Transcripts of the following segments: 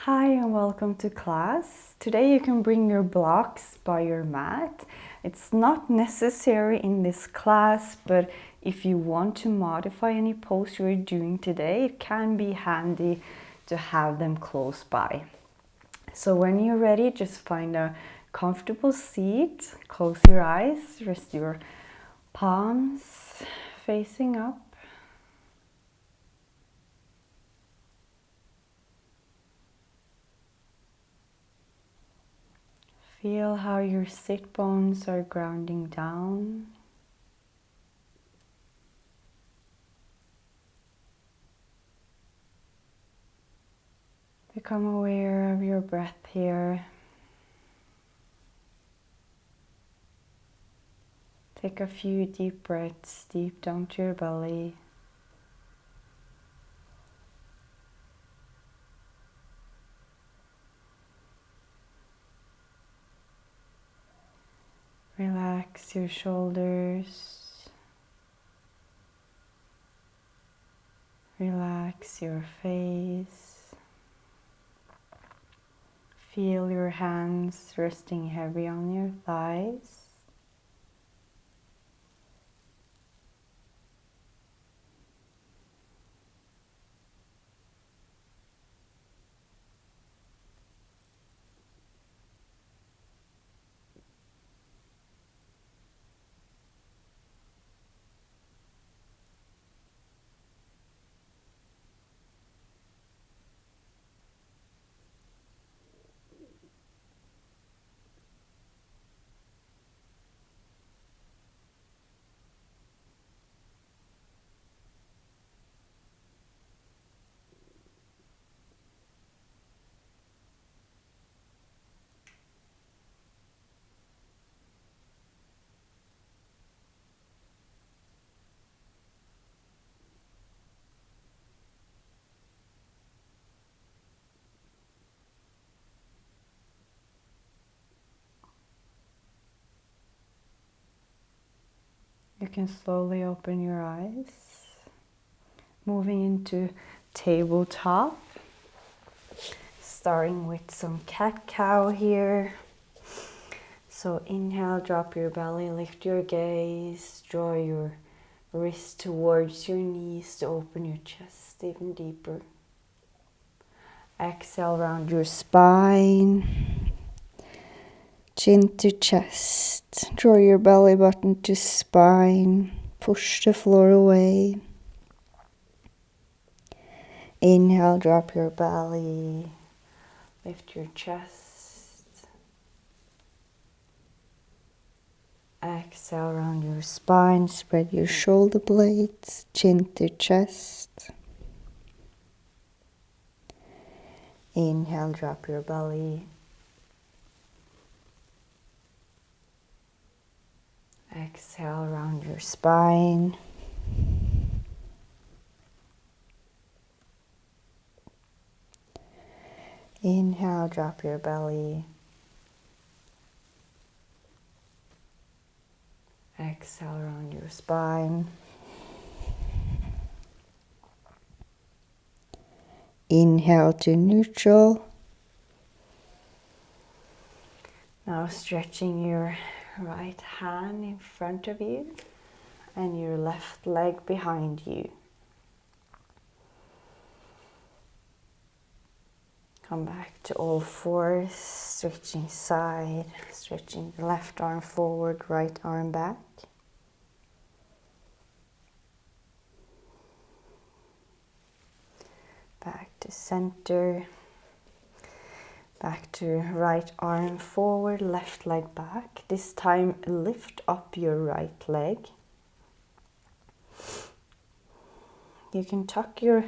Hi and welcome to class. Today you can bring your blocks by your mat. It's not necessary in this class, but if you want to modify any pose you're doing today, it can be handy to have them close by. So when you're ready, just find a comfortable seat, close your eyes, rest your palms facing up. Feel how your sit bones are grounding down. Become aware of your breath here. Take a few deep breaths deep down to your belly. Relax your shoulders. Relax your face. Feel your hands resting heavy on your thighs. You can slowly open your eyes. Moving into tabletop. Starting with some cat-cow here. So inhale, drop your belly, lift your gaze, draw your wrist towards your knees to open your chest even deeper. Exhale, round your spine, chin to chest. Draw your belly button to spine, push the floor away. Inhale, drop your belly, lift your chest. Exhale, round your spine, spread your shoulder blades, chin to chest. Inhale, drop your belly. Exhale, round your spine. Inhale, drop your belly. Exhale, round your spine. Inhale to neutral. Now stretching your right hand in front of you and your left leg behind you. Come back to all fours, stretching side, stretching the left arm forward, right arm back. Back to center. Back to right arm forward, left leg back. This time lift up your right leg. You can tuck your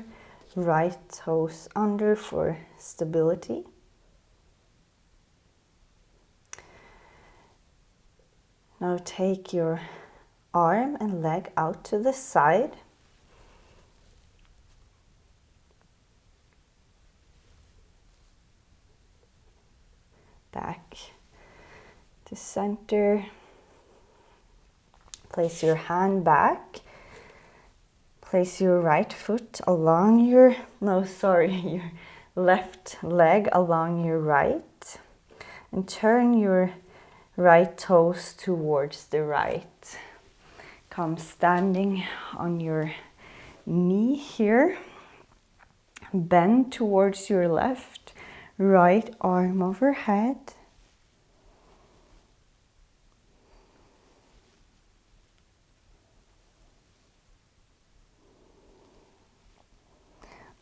right toes under for stability. Now take your arm and leg out to the side. Back to center. Place your hand back. Place your right foot along your left leg along your right and turn your right toes towards the right. Come standing on your knee here. Bend towards your left, right arm overhead.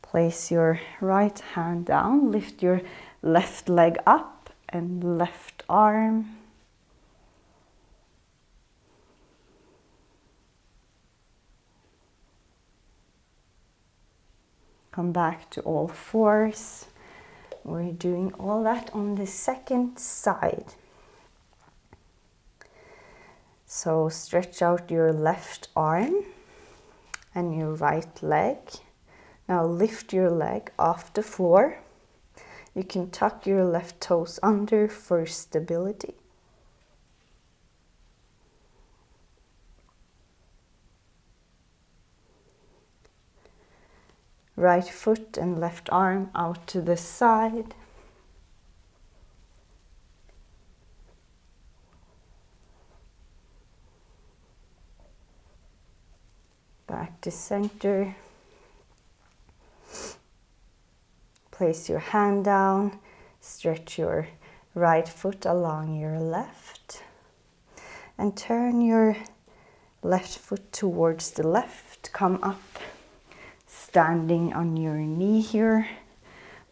Place your right hand down, lift your left leg up and left arm. Come back to all fours. We're doing all that on the second side. So stretch out your left arm and your right leg. Now lift your leg off the floor. You can tuck your left toes under for stability. Right foot and left arm out to the side. Back to center. Place your hand down. Stretch your right foot along your left. And turn your left foot towards the left. Come up. Standing on your knee here,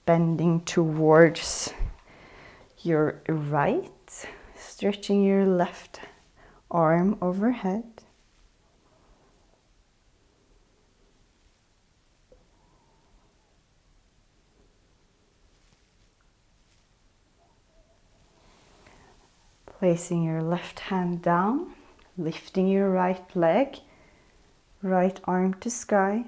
bending towards your right, stretching your left arm overhead. Placing your left hand down, lifting your right leg, right arm to sky.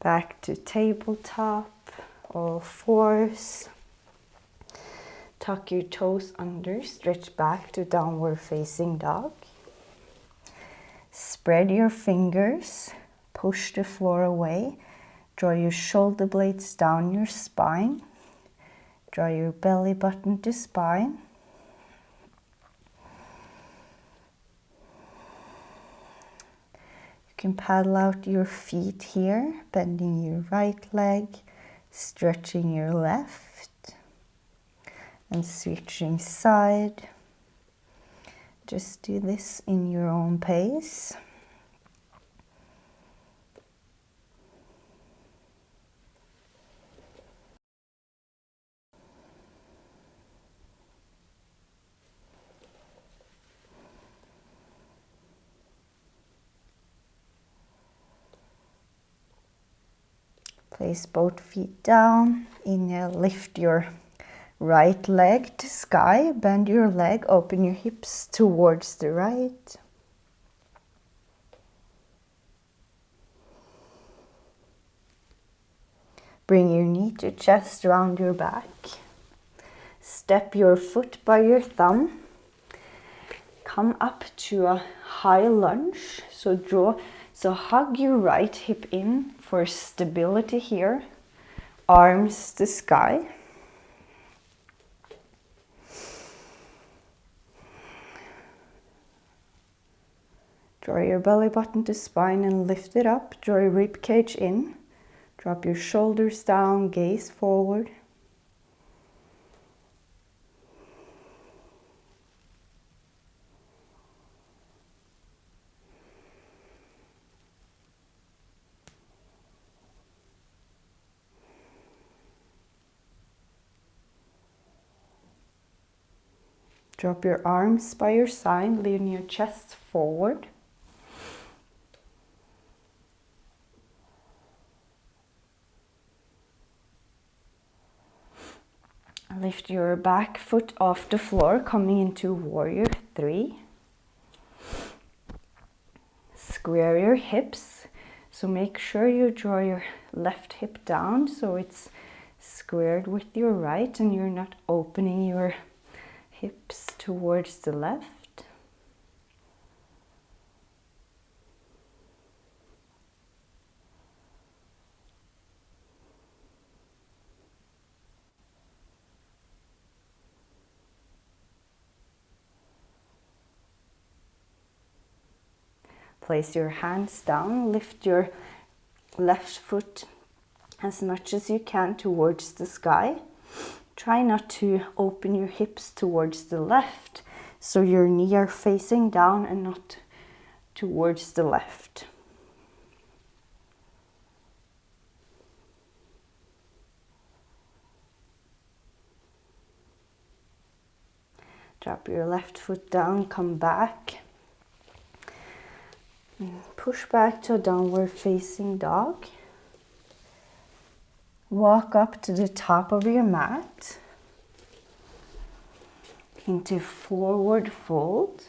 Back to tabletop, all fours. Tuck your toes under, stretch back to downward facing dog. Spread your fingers, push the floor away. Draw your shoulder blades down your spine. Draw your belly button to spine. You can paddle out your feet here, bending your right leg, stretching your left, and switching side. Just do this in your own pace. Place both feet down. Inhale, lift your right leg to sky. Bend your leg, open your hips towards the right. Bring your knee to chest, round your back. Step your foot by your thumb. Come up to a high lunge. So hug your right hip in for stability here. Arms to sky. Draw your belly button to spine and lift it up. Draw your rib cage in. Drop your shoulders down, gaze forward. Drop your arms by your side, lean your chest forward. Lift your back foot off the floor, coming into warrior 3. Square your hips. So make sure you draw your left hip down so it's squared with your right and you're not opening your hips towards the left. Place your hands down, lift your left foot as much as you can towards the sky. Try not to open your hips towards the left, so your knees are facing down and not towards the left. Drop your left foot down, come back. Push back to a downward facing dog. Walk up to the top of your mat into forward fold.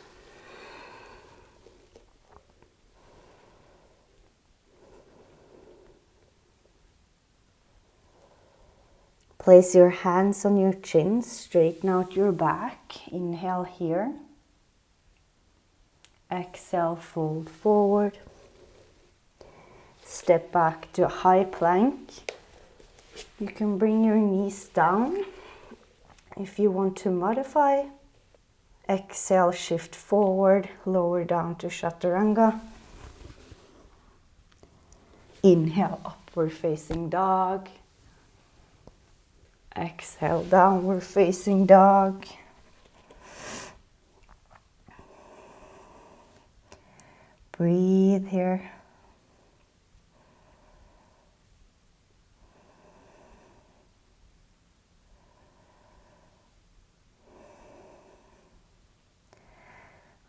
Place your hands on your chin, straighten out your back. Inhale here. Exhale, fold forward. Step back to a high plank. You can bring your knees down. If you want to modify, exhale, shift forward, lower down to Chaturanga. Inhale, upward facing dog. Exhale, downward facing dog. Breathe here.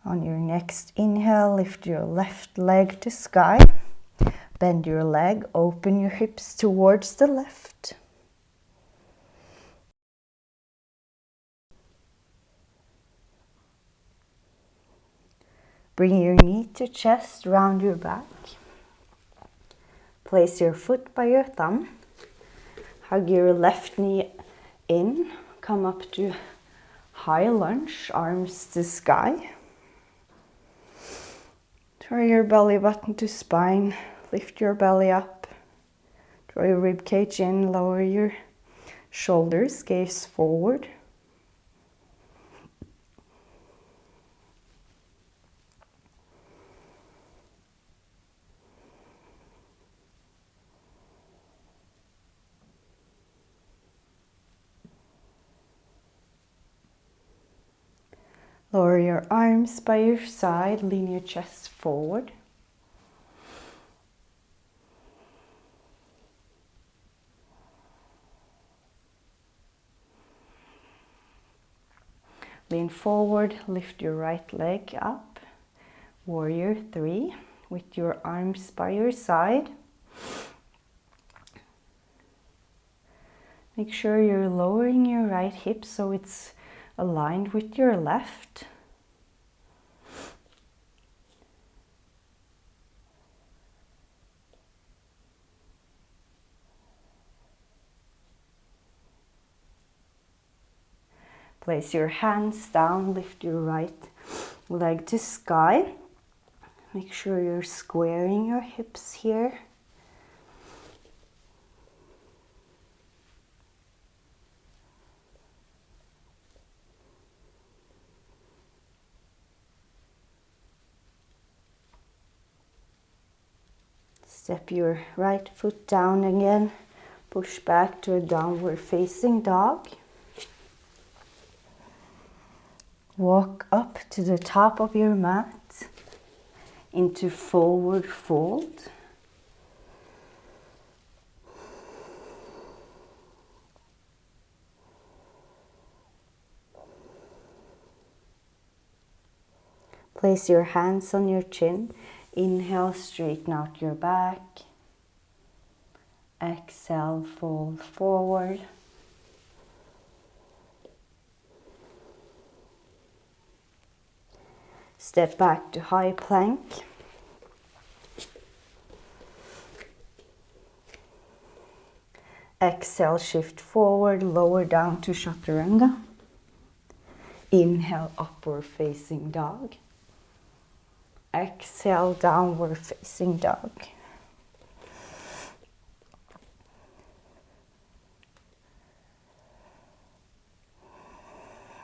On your next inhale, lift your left leg to sky. Bend your leg, open your hips towards the left. Bring your knee to chest, round your back. Place your foot by your thumb. Hug your left knee in. Come up to high lunge, arms to sky. Draw your belly button to spine. Lift your belly up. Draw your rib cage in. Lower your shoulders. Gaze forward. Lower your arms by your side, lean your chest forward. Lean forward, lift your right leg up. Warrior 3, with your arms by your side. Make sure you're lowering your right hip so it's aligned with your left. Place your hands down, lift your right leg to sky. Make sure you're squaring your hips here. Step your right foot down again. Push back to a downward facing dog. Walk up to the top of your mat into forward fold. Place your hands on your chin. Inhale, straighten out your back. Exhale, fold forward. Step back to high plank. Exhale, shift forward, lower down to Chaturanga. Inhale, upward facing dog. Exhale, downward facing dog.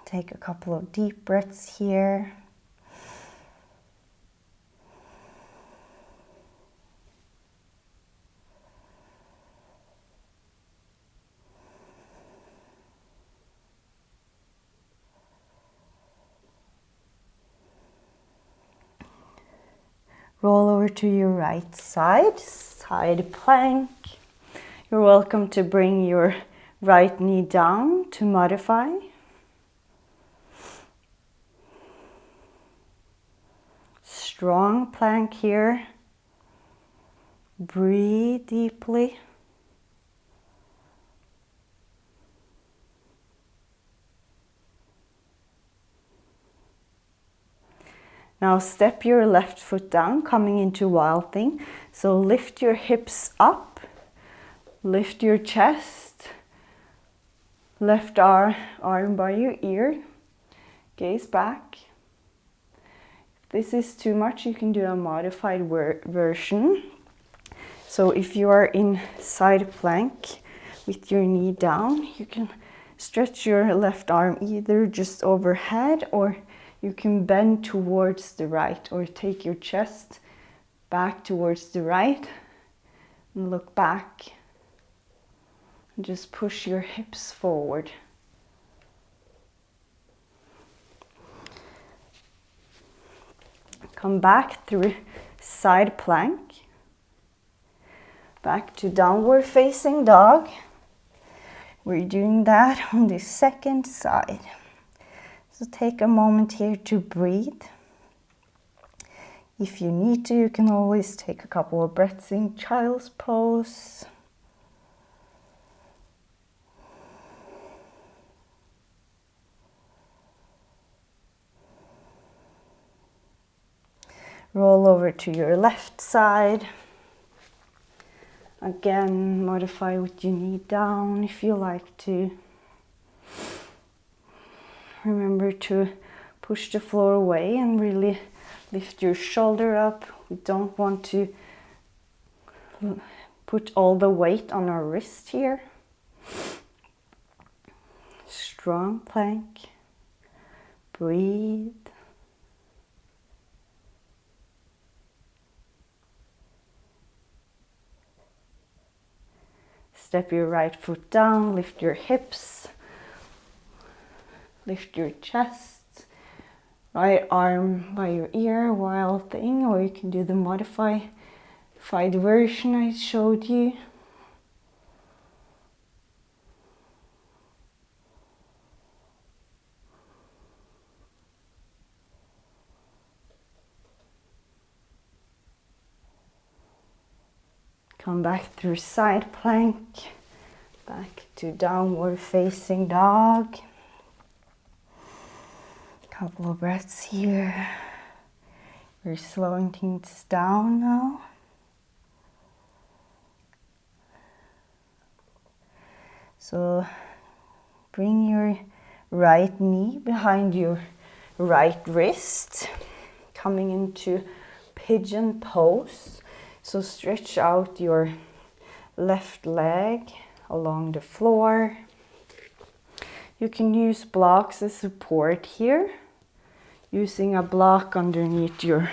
Take a couple of deep breaths here. Roll over to your right side, side plank. You're welcome to bring your right knee down to modify. Strong plank here. Breathe deeply. Now step your left foot down, coming into Wild Thing. So lift your hips up, lift your chest, left arm by your ear, gaze back. If this is too much, you can do a modified version. So if you are in side plank with your knee down, you can stretch your left arm either just overhead, or you can bend towards the right, or take your chest back towards the right and look back. And just push your hips forward. Come back through side plank. Back to downward facing dog. We're doing that on the second side. So take a moment here to breathe. If you need to, you can always take a couple of breaths in child's pose. Roll over to your left side. Again, modify with your knee down if you like to. Remember to push the floor away and really lift your shoulder up. We don't want to put all the weight on our wrist here. Strong plank. Breathe. Step your right foot down, lift your hips. Lift your chest, right arm by your ear, Wild Thing, or you can do the modified version I showed you. Come back through side plank, back to downward facing dog. Couple of breaths here. We're slowing things down now. So bring your right knee behind your right wrist, coming into pigeon pose. So stretch out your left leg along the floor. You can use blocks as support here. Using a block underneath your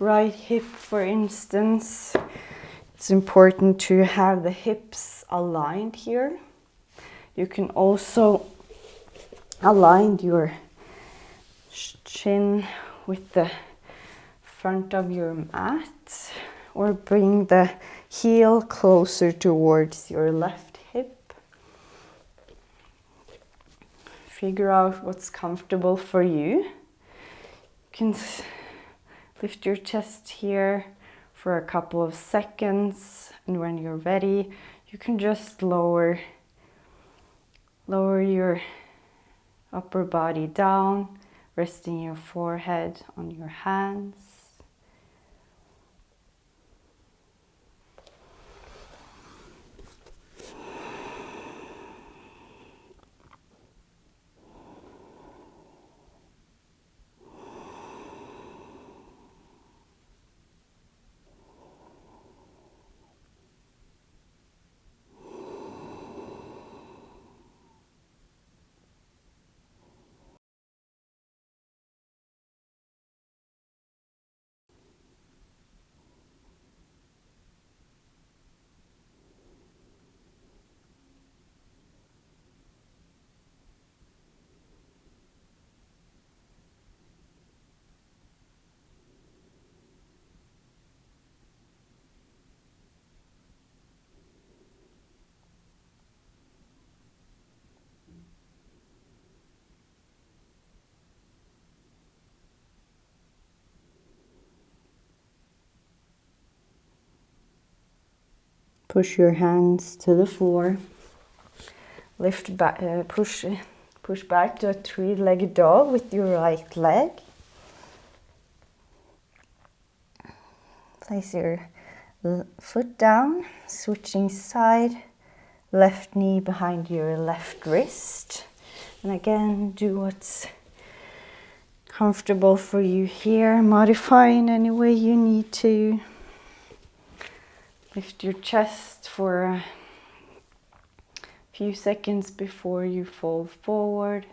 right hip, for instance. It's important to have the hips aligned here. You can also align your chin with the front of your mat, or bring the heel closer towards your left hip. Figure out what's comfortable for you. You can lift your chest here for a couple of seconds, and when you're ready, you can just lower your upper body down, resting your forehead on your hands. Push your hands to the floor. Lift back, push back to a three-legged dog with your right leg. Place your foot down, switching side, left knee behind your left wrist. And again, do what's comfortable for you here, modify in any way you need to. Lift your chest for a few seconds before you fall forward.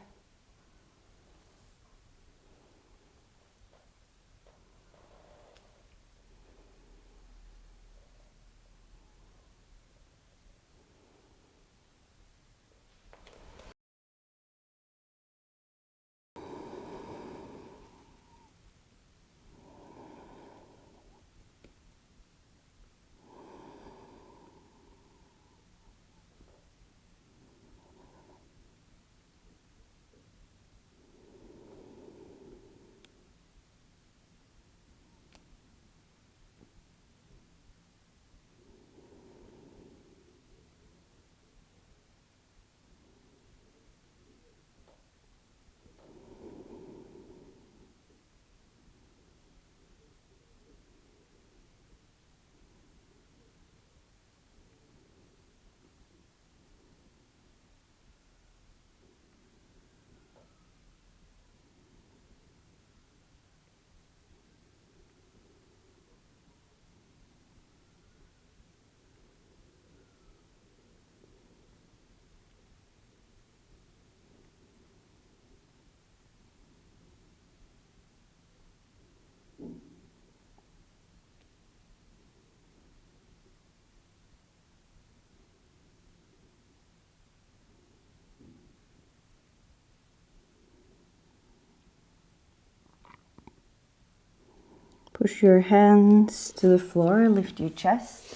Push your hands to the floor, lift your chest.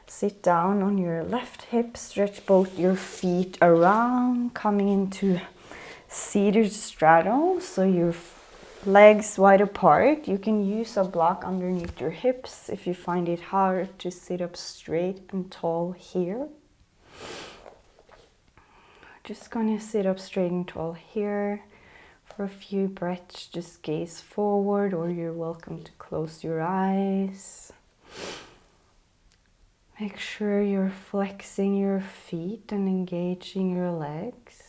Sit down on your left hip, stretch both your feet around, coming into seated straddle, so your legs wide apart. You can use a block underneath your hips if you find it hard to sit up straight and tall here. Just gonna sit up straight and tall here. For a few breaths, just gaze forward, or you're welcome to close your eyes. Make sure you're flexing your feet and engaging your legs.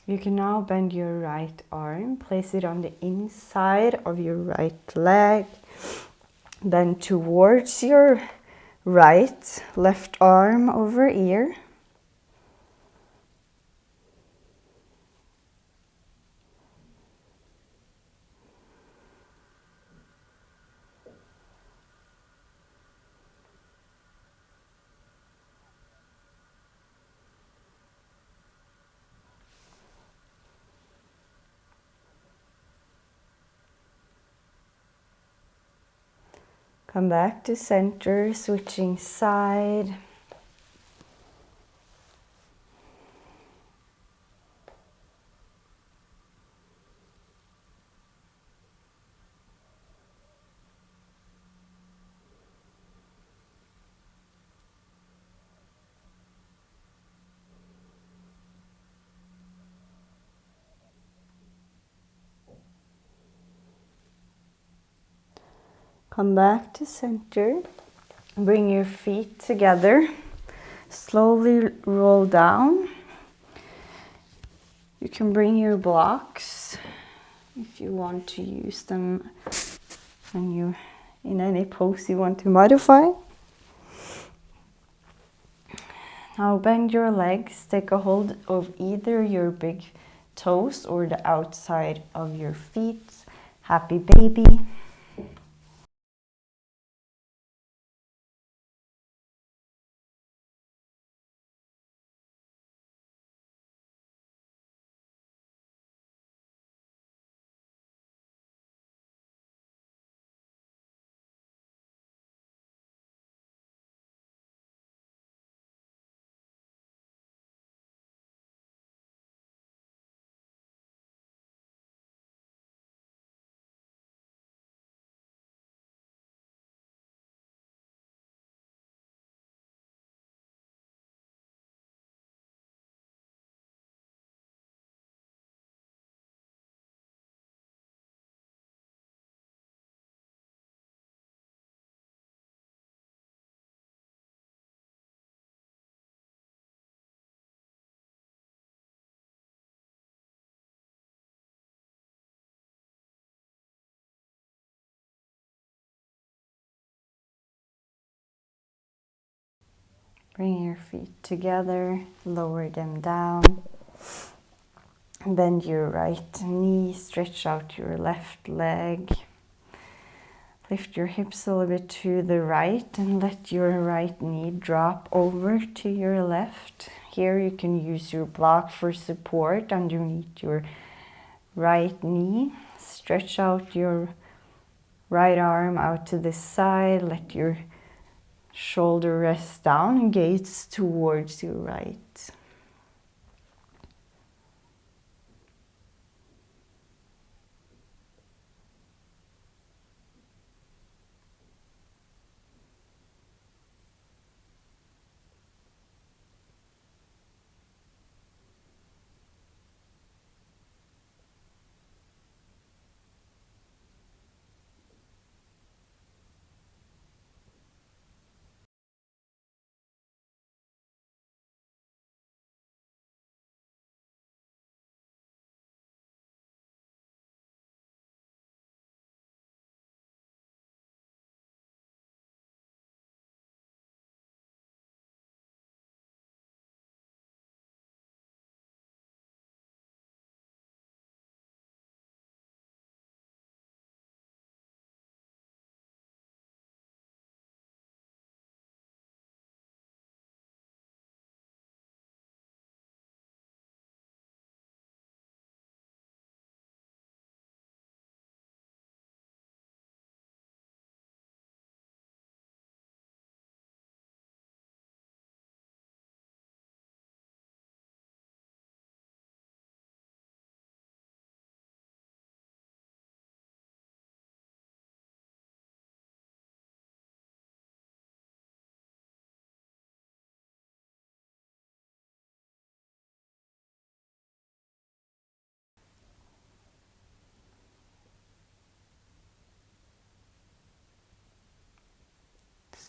You can now bend your right arm, place it on the inside of your right leg, then towards your right, left arm over ear. Come back to center, switching side. Come back to center. Bring your feet together. Slowly roll down. You can bring your blocks if you want to use them when you in any pose you want to modify. Now bend your legs, take a hold of either your big toes or the outside of your feet. Happy baby. Bring your feet together, lower them down. Bend your right knee, stretch out your left leg. Lift your hips a little bit to the right and let your right knee drop over to your left. Here you can use your block for support underneath your right knee. Stretch out your right arm out to the side. Let your shoulder rest down and gaze towards your right.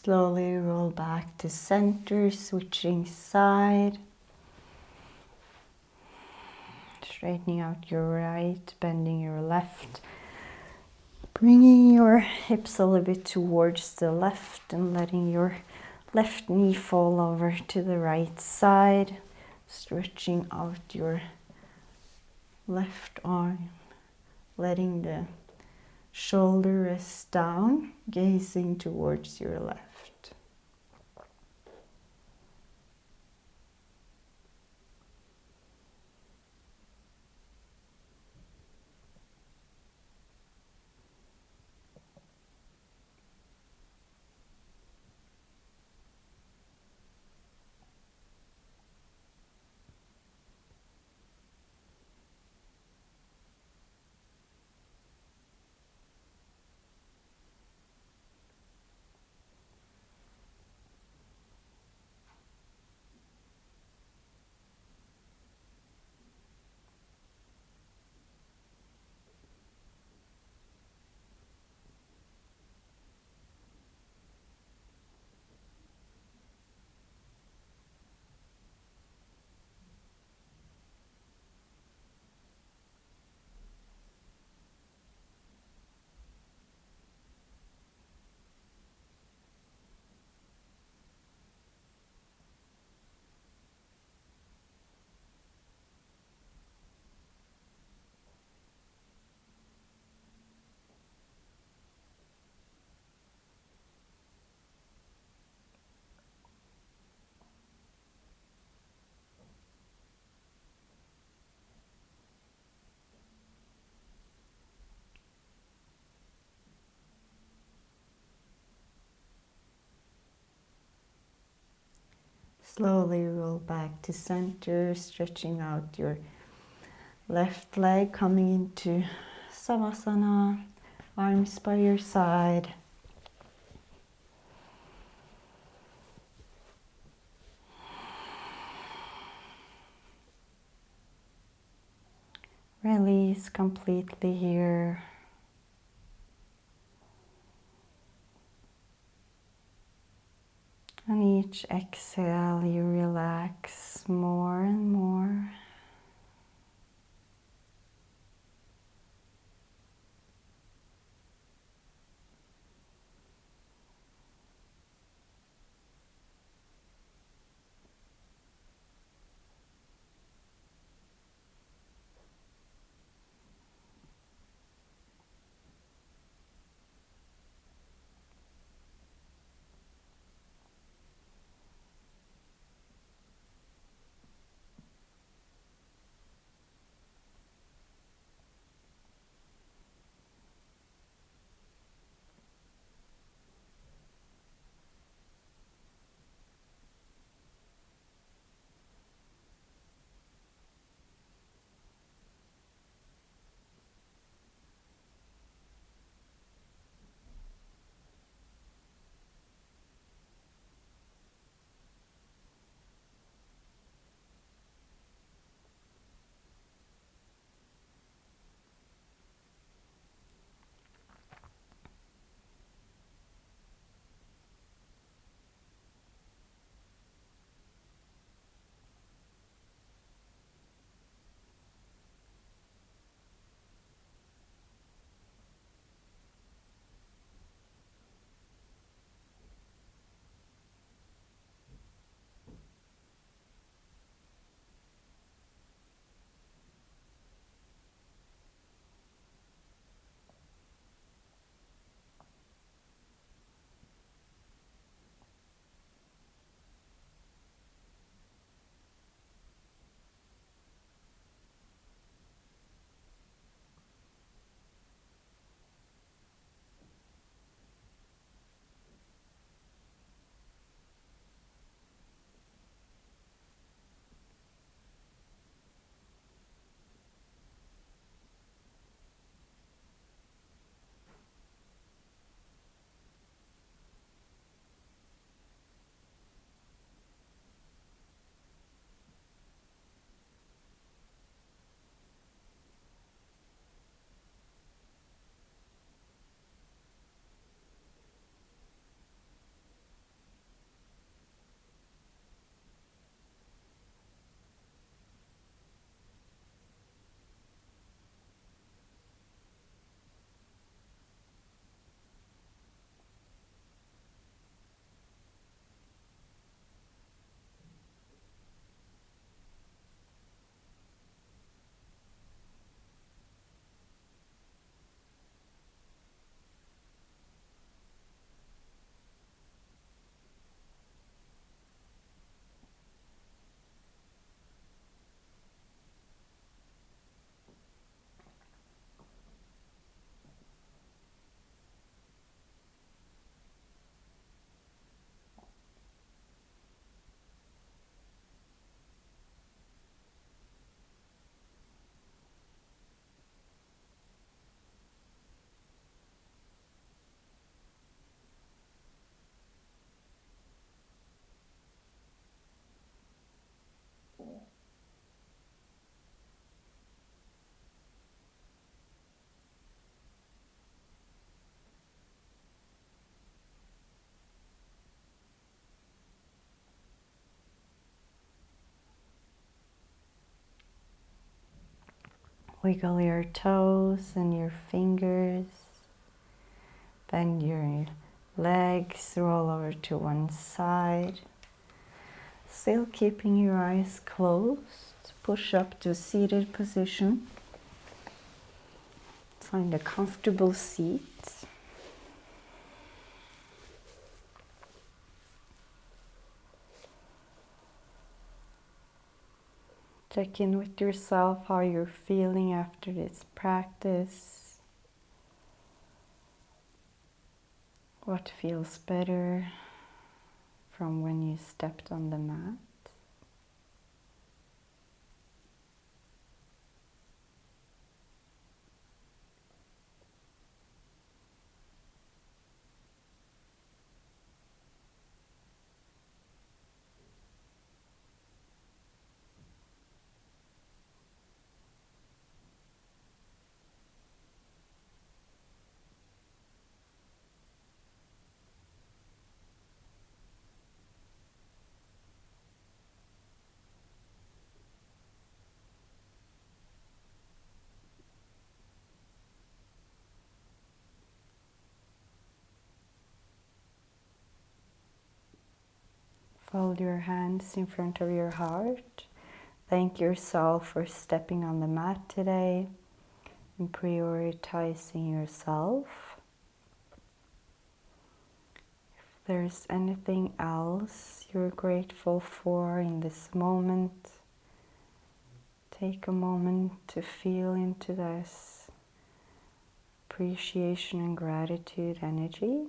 Slowly roll back to center, switching side. Straightening out your right, bending your left. Bringing your hips a little bit towards the left and letting your left knee fall over to the right side. Stretching out your left arm. Letting the shoulder rest down, gazing towards your left. Slowly roll back to center, stretching out your left leg, coming into Savasana, arms by your side. Release completely here. On each exhale, you relax more and more. Wiggle your toes and your fingers. Bend your legs, roll over to one side. Still keeping your eyes closed. Push up to a seated position. Find a comfortable seat. Check in with yourself how you're feeling after this practice. What feels better from when you stepped on the mat? Fold your hands in front of your heart. Thank yourself for stepping on the mat today and prioritizing yourself. If there's anything else you're grateful for in this moment, take a moment to feel into this appreciation and gratitude energy.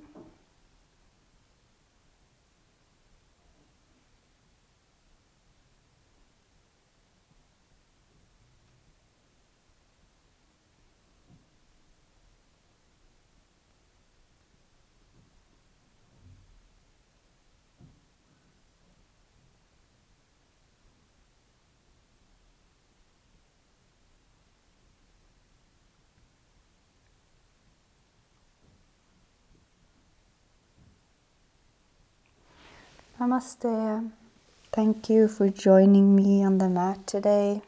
Namaste. Thank you for joining me on the mat today.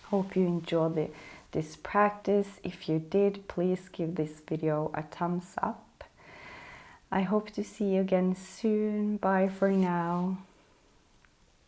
Hope you enjoyed this practice. If you did, please give this video a thumbs up. I hope to see you again soon. Bye for now.